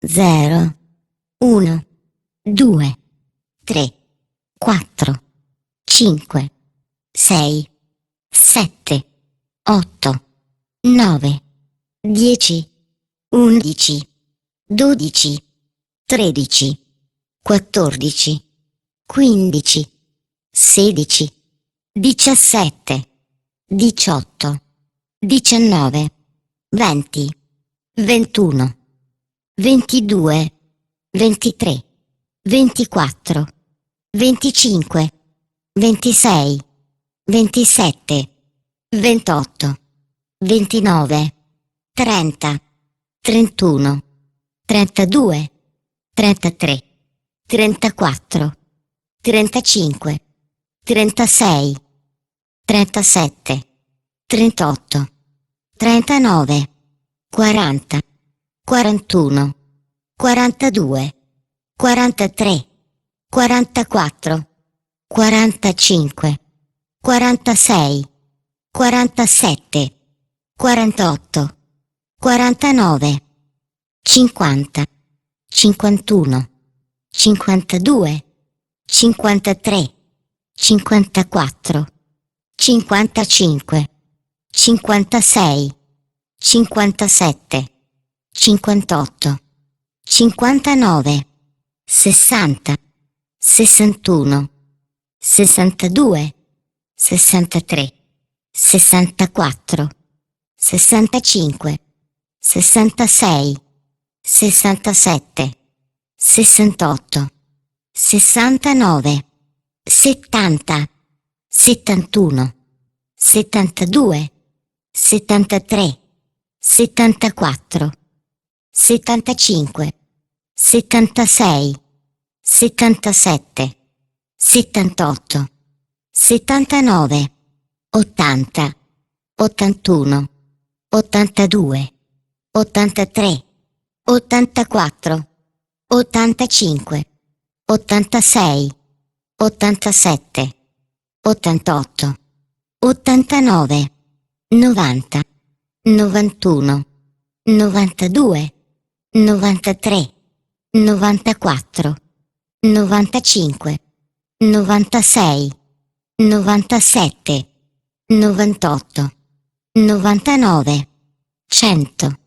0, 1, 2, 3, 4, 5, 6, 7, 8, 9, 10, 11, 12, 13, 14, 15, 16, 17, 18, 19, 20, 21, 22, 23, 24, 25, 26, 27, 28, 29, 30, 31, 32, 33, 34, 35, 36, 37, 38, 39, 40, 41, 42, 43, 44, 45, 46, 47, 48, 49, 50, 51, 52, 53, 54, 55, 56, 57, 58, 59, 60, 61, 62, 63, 64, 65, 66, 67, 68, 69, 70, 71, 72, 73, 74, 75, 76, 77, 78, 79, 80, 81, 82, 83, 84, 85, 86, 87, 88, 89, 90, 91, 92, 93, 94, 95, 96, 97, 98, 99, 100.